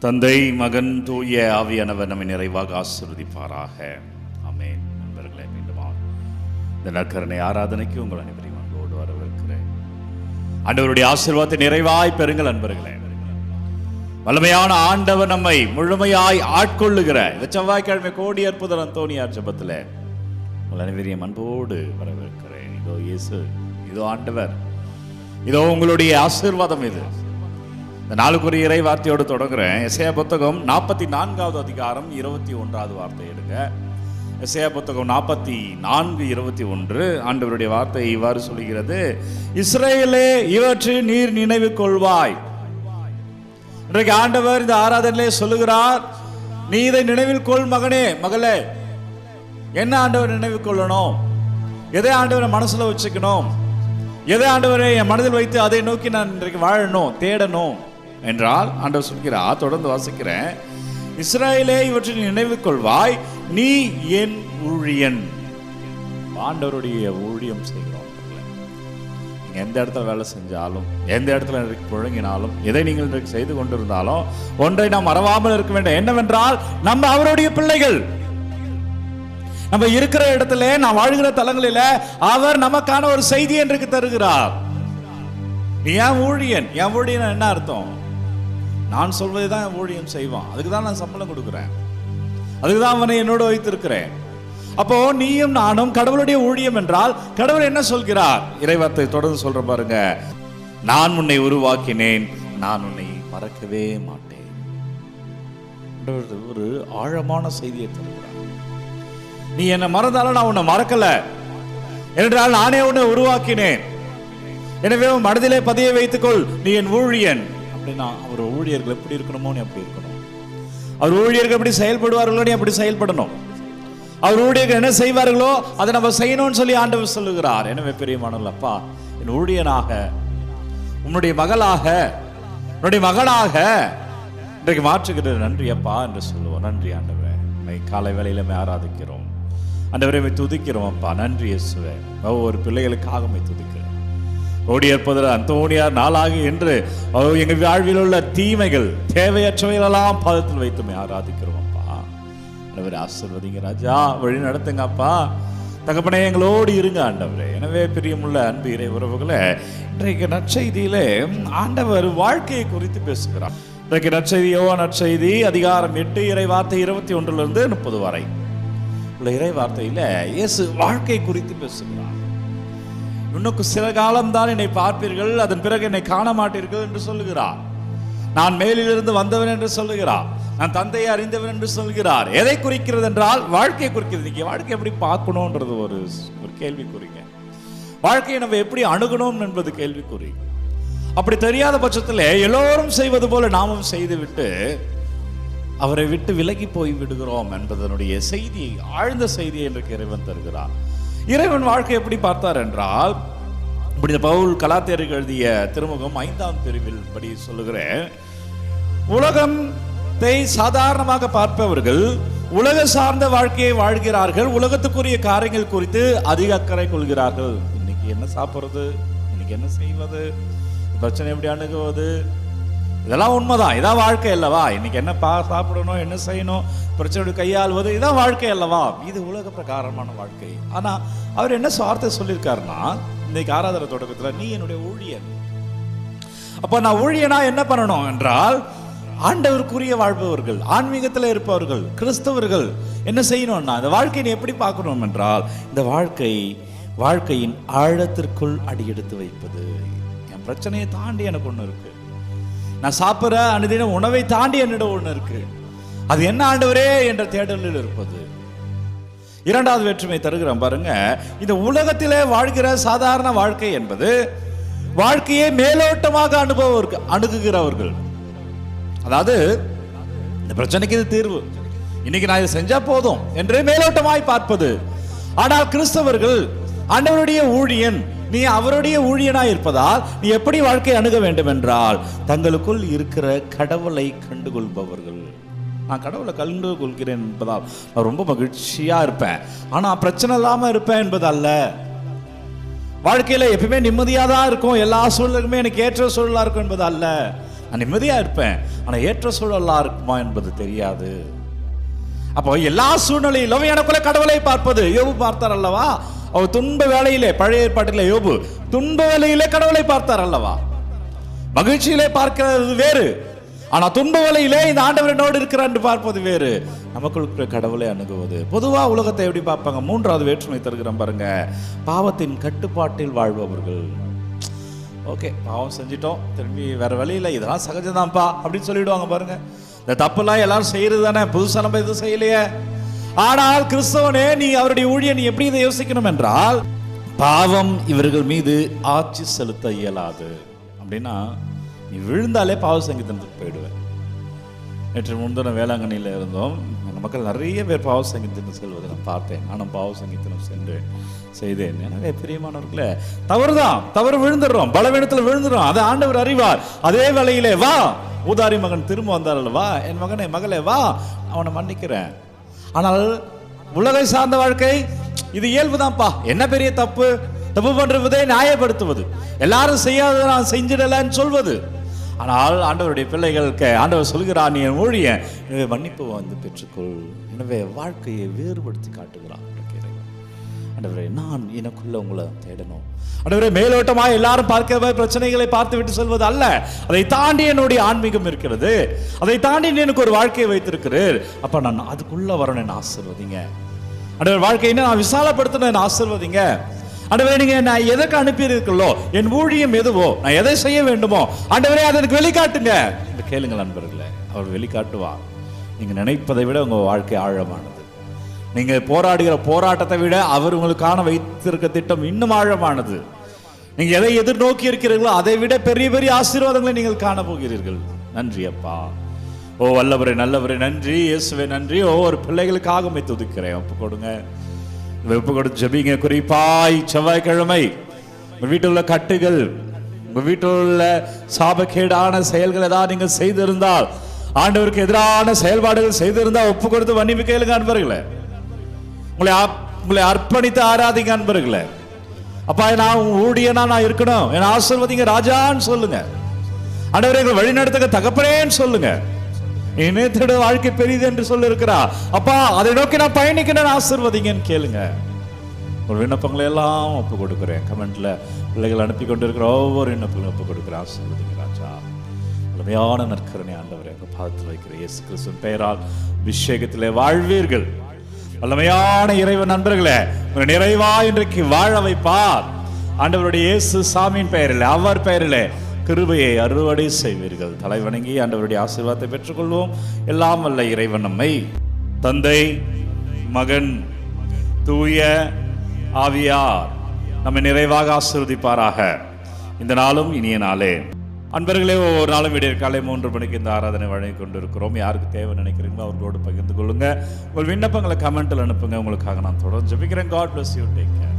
தந்தை, மகன், தூய ஆவியானவர் நம்மை நிறைவாக ஆசீர்வதிப்பாராக. ஆமென். நண்பர்களே, மீண்டும் இந்த நற்கருணை ஆராதனைக்கு உங்கள் அனைவரையும் அன்போடு வரவேற்கிறேன். ஆண்டவருடைய ஆசீர்வாதத்தை நிறைவாய் பெறுங்கள் நண்பர்களே. வல்லமையான ஆண்டவர் நம்மை முழுமையாய் ஆட்கொள்ளுகிற இந்த செவ்வாய்க்கிழமை கோடி அற்புதர் அந்தோனியார் ஜெபத்தில் உங்கள் அனைவரையும் அன்போடு வரவேற்கிறேன். இதோ இயேசு, இதோ ஆண்டவர், இதோ உங்களுடைய ஆசீர்வாதம். இது இந்த நாளுக்குரிய இறை வார்த்தையோடு தொடங்குறேன். எசேயா புத்தகம் 44வது அதிகாரம் 21வது வார்த்தை எடுங்க. எசேயா புத்தகம் 44:21 ஆண்டவருடைய வார்த்தை இவ்வாறு சொல்கிறது: இஸ்ரவேலே, இவற்றை நீர் நினைவு கொள்வாய். இன்றைக்கு ஆண்டவர் இந்த ஆராதனையிலே சொல்லுகிறார், நீ இதை நினைவில் கொள் மகனே, மகளே. என்ன ஆண்டவர் நினைவு கொள்ளணும்? எதை ஆண்டவரை மனசுல வச்சுக்கணும்? எதை ஆண்டவரை என் மனதில் வைத்து அதை நோக்கி நான் இன்றைக்கு வாழணும், தேடணும் என்றால் ஆண்டவர் சொல்கிறார். தொடர்ந்து வாசிக்கிறேன். இஸ்ரவேலே, இவற்றை நினைவு கொள்வாய், நீ என் ஊழியன். ஆண்டவருடைய ஊழியம் செய்கிறோம். நீங்கள் எந்த இடத்துல வேலை செஞ்சாலும், எந்த இடத்துல இன்றைக்கு புழங்கினாலும், எதை நீங்கள் இன்றைக்கு செய்து கொண்டிருந்தாலும் ஒன்றை நாம் மறவாமல் இருக்க வேண்டும். என்னவென்றால், நம்ம அவருடைய பிள்ளைகள். நம்ம இருக்கிற இடத்துல, நாம் வாழ்கிற தலங்களில அவர் நமக்கான ஒரு செய்தி இன்றைக்கு தருகிறார். நீ என் ஊழியன். என் ஊழியன் என்ன அர்த்தம்? நான் சொல்வதை தான் என் ஊழியம் செய்வான். அதுக்கு தான் நான் சம்பளம் கொடுக்குறேன். அதுக்கு தான் அவனை என்னோடு வைத்திருக்கிறேன். அப்போ நீயும் நானும் கடவுளுடைய ஊழியம் என்றால் கடவுள் என்ன சொல்கிறார்? இறைவார்த்தை தொடர்ந்து சொல்ற பாருங்க. நான் உன்னை உருவாக்கினேன், நான் உன்னை மறக்கவே மாட்டேன். ஒரு ஆழமான செய்தியை தருகிறார். நீ என்னை மறந்தாலும் நான் உன்னை மறக்கல, என்றால் நானே உன்னை உருவாக்கினேன். எனவே உன் மனதிலே பதிய வைத்துக்கொள், நீ என் ஊழியன். அப்படின்னா அவர் ஊழியர்கள் எப்படி இருக்கணுமோ நீ அப்படி இருக்கணும். அவர் ஊழியர்கள் எப்படி செயல்படுவார்களோ நீ அப்படி செயல்படணும். அவர் ஊழியர்கள் என்ன செய்வார்களோ அதை நம்ம செய்யணும்னு சொல்லி ஆண்டவர் சொல்லுகிறார். எனவே பெரியமானவர்கள், அப்பா, என் ஊழியனாக, உன்னுடைய மகளாக, உன்னுடைய மகனாக இன்றைக்கு மாற்றுகிறது. நன்றி அப்பா என்று சொல்லுவோம். நன்றி ஆண்டவரே. காலை வேளையில ஆராதிக்கிறோம் ஆண்டவரை, துதிக்கிறோம் அப்பா. நன்றி இயேசுவே. ஒவ்வொரு பிள்ளைகளுக்காக துதிக்கிறோம். ஓடி இருப்பது அந்தோனியார் நாளாகி என்று எங்கள் வாழ்வில் உள்ள தீமைகள், தேவையற்றவைகளெல்லாம் பாதத்தில் வைத்து ஆராதிக்கிறோம் அப்பா. ஆண்டவரே, ஆசீர்வதிங்க ராஜா, வழி நடத்துங்க அப்பா. தகப்பனே, எங்களோடு இருங்க ஆண்டவரே. எனவே பிரியமுள்ள அன்பு இறை உறவுகளே, இன்றைக்கு நற்செய்தியிலே ஆண்டவர் வாழ்க்கையை குறித்து பேசுகிறார். இன்றைக்கு நற்செய்தியோ நற்செய்தி அதிகாரம் 8 இறை வார்த்தை 21 30 வரை உள்ள இறை வார்த்தையில இயேசு வாழ்க்கை குறித்து பேசுகிறார். இன்னும் சில காலம்தான் என்னை பார்ப்பீர்கள், அதன் பிறகு என்னை காண மாட்டீர்கள் என்று சொல்லுகிறார். நான் மேலிலிருந்து வந்தவன் என்று சொல்லுகிறார். நான் தந்தையை அறிந்தவன் என்று சொல்கிறார். எதை குறிக்கிறது என்றால் வாழ்க்கையை குறிக்கிறது. நீங்க வாழ்க்கை எப்படி பார்க்கணும்ன்றது ஒரு கேள்விக்குறிங்க. வாழ்க்கையை நம்ம எப்படி அணுகணும் என்பது கேள்விக்குறி. அப்படி தெரியாத பட்சத்தில் எல்லோரும் செய்வது போல நாமும் செய்துவிட்டு அவரை விட்டு விலகி போய் விடுகிறோம் என்பதனுடைய செய்தி, ஆழ்ந்த செய்தியை இன்றைக்கு இறைவன் தருகிறார். இறைவன் வாழ்க்கை எப்படி பார்த்தார் என்றால், இப்படி பவுல் கலாத்தியருக்கு எழுதிய திருமுகம் 5ஆம் பிரிவில் படி சொல்லுகிறேன். உலகத்தை சாதாரணமாக பார்ப்பவர்கள் உலக சார்ந்த வாழ்க்கையை வாழ்கிறார்கள். உலகத்துக்குரிய காரியங்கள் குறித்து அதிக அக்கறை கொள்கிறார்கள். இன்னைக்கு என்ன சாப்பிட்றது, இன்னைக்கு என்ன செய்வது, பிரச்சனை எப்படி அணுகுவது, இதெல்லாம் உண்மைதான். இதான் வாழ்க்கை அல்லவா? இன்னைக்கு என்ன சாப்பிடணும், என்ன செய்யணும், பிரச்சனை கையாள்வது, இதான் வாழ்க்கை அல்லவா? இது உலக பிரகாரமான வாழ்க்கை. ஆனா அவர் என்ன வார்த்தை சொல்லியிருக்காருன்னா, இன்னைக்கு ஆராதனை தொடக்கத்துல, நீ என்னுடைய ஊழியன். அப்ப நான் ஊழியனா என்ன பண்ணணும் என்றால், ஆண்டவருக்குரிய வாழ்பவர்கள், ஆன்மீகத்தில் இருப்பவர்கள், கிறிஸ்தவர்கள் என்ன செய்யணும்னா, இந்த வாழ்க்கையை நீ எப்படி பார்க்கணும் என்றால், இந்த வாழ்க்கையின் ஆழத்திற்குள் அடியெடுத்து வைப்பது. என் பிரச்சனையை தாண்டி எனக்கு ஒண்ணு இருக்கு. நான் சாப்பிட்ற அனுதின உணவை தாண்டி என்னிடம் ஒண்ணு இருக்கு. அது என்ன ஆண்டவரே என்ற தேடலில் இருப்பது. இரண்டாவது வேற்றுமை தருகிறோம் பாருங்க. இந்த உலகத்திலே வாழ்கிற சாதாரண வாழ்க்கை என்பது வாழ்க்கையை மேலோட்டமாக அணுகுகிறவர்கள். அதாவது இந்த பிரச்சனைக்கு இது தீர்வு, இன்னைக்கு நான் இதை செஞ்சா போதும் என்று மேலோட்டமாய் பார்ப்பது. ஆனால் கிறிஸ்தவர்கள், ஆண்டவருடைய ஊழியன், நீ அவருடைய ஊழியனாய் இருப்பதால் நீ எப்படி வாழ்க்கை அணுக வேண்டும் என்றால், தங்களுக்குள் இருக்கிற கடவுளை கண்டுகொள்பவர்கள். நான் கடவுளை கண்டு கொள்கிறேன் என்பதால் நான் ரொம்ப மகிழ்ச்சியா இருப்பேன், ஆனா பிரச்சனை இல்லாம இருப்பேன் என்பது அல்ல. வாழ்க்கையில எப்பவுமே நிம்மதியா தான் இருக்கும், எல்லா சூழலுக்குமே எனக்கு ஏற்ற சூழலா இருக்கும் என்பது அல்ல. நான் நிம்மதியாக இருப்பேன். ஆனால் ஏற்ற சூழலாக இருக்குமா என்பது தெரியாது. அப்போ எல்லா சூழ்நிலையிலும் எனக்குள்ள கடவுளை பார்ப்பது. யோபு பார்த்தார் அல்லவா? அவர் துன்ப வேளையிலே, பழைய ஏற்பாட்டிலே யோபு துன்ப வேளையிலே கடவுளை பார்த்தார் அல்லவா? மகிழ்ச்சியிலே பார்க்கிறது வேறு, ஆனா துன்ப வேளையிலே இந்த ஆண்டவர் என்னோடு இருக்கிறார் என்று பார்ப்பது வேறு. நமக்குள்ள கடவுளை அணுகுவது. பொதுவா உலகத்தை எப்படி பார்ப்பாங்க? மூன்றாவது வேற்றுமை தருகிறோம் பாருங்க, பாவத்தின் கட்டுப்பாட்டில் வாழ்பவர்கள். ஓகே, பாவம் செஞ்சிட்டோம், திரும்பி வேற வழியில, இதெல்லாம் சகஜதான்ப்பா அப்படின்னு சொல்லிடுவாங்க பாருங்க. இந்த தப்புலாம் எல்லாரும் செய்யறது தானே, புதுசா நம்ம எதுவும் செய்யலையே. ஆனால் கிறிஸ்தவனே, நீ அவருடைய ஊழிய நீ எப்படி இதை யோசிக்கணும் என்றால், பாவம் இவர்கள் மீது ஆட்சி செலுத்த இயலாது. அப்படின்னா நீ விழுந்தாலே பாவ சங்கீதத்துக்கு போயிடுவேன். நேற்று முன்தின வேளாங்கண்ணியில் இருந்தோம். எங்கள் மக்கள் நிறைய பேர் பாவ சங்கீதம் செல்வதை நான் பார்த்தேன். நானும் பாவ சங்கீதம் செய்தேன். எனவே பிரியமானவர்களே, தவறுதான், தவறு விழுந்துடுறோம், பலவீனத்தில் விழுந்துடும். அதை ஆண்டவர் அறிவார். அதே வேளையிலே வா, ஊதாரி மகன் திரும்ப வந்தார்கள், வா என் மகனே மகளே வா, அவனை மன்னிக்கிறேன். ஆனால் உலகை சார்ந்த வாழ்க்கை இது இயல்புதான்ப்பா. என்ன பெரிய தப்பு? தப்பு பண்றதை நியாயப்படுத்துவது, எல்லாரும் செய்யாத நான் செஞ்சிடலன்னு சொல்வது. ஆனால் ஆண்டவருடைய பிள்ளைகளுக்கு ஆண்டவர் சொல்கிறார், நீ என் ஊழியன், எனவே மன்னிப்பு வந்து பெற்றுக்கொள். எனவே வாழ்க்கையை வேறுபடுத்தி காட்டுகிறார் ஆண்டவரே. நான் எனக்குள்ள உங்களை தேடணும் ஆண்டவரே. மேலோட்டமாக எல்லாரும் பார்க்கிற பிரச்சனைகளை பார்த்து விட்டு சொல்வது அல்ல. அதை தாண்டி என்னுடைய ஆன்மீகம் இருக்கிறது, அதை தாண்டி எனக்கு ஒரு வாழ்க்கையை வைத்திருக்கிறேன். அப்ப நான் அதுக்குள்ள வரணும், என்ன ஆசீர்வதிங்க ஆண்டவர். வாழ்க்கையை நான் விசாலப்படுத்தணும், என்ன ஆசீர்வதிங்க ஆண்டவரே. நீங்க நான் எதற்கு அனுப்பியிருக்கீங்களோ, என் ஊழியம் எதுவோ, நான் எதை செய்ய வேண்டுமோ ஆண்டவரே, அதை எனக்கு வெளிக்காட்டுங்க என்று கேளுங்கள் நண்பர்களே. அவர் வெளிக்காட்டுவார். நீங்க நினைப்பதை விட உங்க வாழ்க்கை ஆழமானது. நீங்க போராடுகிற போராட்டத்தை விட அவர் உங்களுக்கான வைத்திருக்க திட்டம் இன்னும் ஆழமானது. நீங்க எதை எதிர்நோக்கி இருக்கிறீர்களோ அதை விட பெரிய பெரிய ஆசீர்வாதங்களை நீங்கள் காண போகிறீர்கள். நன்றி அப்பா. ஓ வல்லவரே, நல்லவரே, நன்றி. இயேசுவே நன்றி. ஒவ்வொரு பிள்ளைகளுக்காக மை துதிக்கிறேன். ஒப்பு கொடுங்க, ஒப்பு கொடுத்து ஜெபிங்க. குறிப்பாய் செவ்வாய்க்கிழமை உங்க வீட்டில் உள்ள கட்டுகள், உங்க வீட்டில் உள்ள சாபக்கேடான செயல்கள் ஏதாவது நீங்கள் செய்திருந்தால், ஆண்டவருக்கு எதிரான செயல்பாடுகள் செய்திருந்தால் ஒப்பு கொடுத்து மன்னிப்பு கேளுங்க அன்பர்களே. உங்களை அர்ப்பணித்து ஆராதிங்க அன்பர்களே. அப்பா, நான் ஊழியனா நான் இருக்கணும், என் ஆசீர்வதிங்க ராஜான்னு சொல்லுங்க. ஆண்டவரே எங்களை வழி நடத்துங்க தகப்பனேன்னு சொல்லுங்க. இணையத்தோட வாழ்க்கை பெரியது என்று சொல்லி இருக்கிறா. அப்பா, அதை நோக்கி நான் பயணிக்கணும், ஆசீர்வதிங்கன்னு கேளுங்க. ஒரு விண்ணப்பங்களை எல்லாம் ஒப்பு கொடுக்குறேன். கமெண்ட்ல பிள்ளைகள் அனுப்பி கொண்டு இருக்கிற ஒவ்வொரு விண்ணப்பங்களும் ஒப்பு கொடுக்குறேன். ஆசீர்வதிங்க ராஜா. உண்மையான நற்கருணை ஆண்டவரே உங்க பாதத்தில் வைக்கிற இயேசு கிறிஸ்துவின் பெயரால் அபிஷேகத்திலே வாழ்வீர்கள். வல்லமையான இறைவன் நண்பர்களே, ஒரு நிறைவா இன்றைக்கு வாழ வைப்பார். ஆண்டவருடைய இயேசு சாமியின் பெயரில், அவர் பெயரிலே கிருபையை அறுவடை செய்வீர்கள். தலைவணங்கி ஆண்டவருடைய ஆசீர்வாதத்தை பெற்றுக்கொள்வோம். எல்லாம் வல்ல இறைவன் நம்மை தந்தை, மகன், தூய ஆவியார் நம்மை நிறைவாக ஆசீர்வதிப்பாராக. இந்த நாளும் இனிய நாளே. அன்பர்களே, ஒவ்வொரு நாளும் விடிய காலை 3 மணிக்கு இந்த ஆராதனை வழங்கி கொண்டிருக்கிறோம். யாருக்கு தேவை நினைக்கிறீங்களோ அவர்களோடு பகிர்ந்து கொள்ளுங்க. உங்கள் விண்ணப்பங்களை கமெண்ட்டில் அனுப்புங்க. உங்களுக்காக நான் தொடர்ந்து ஜெபிக்கிறேன். God bless you. Take care.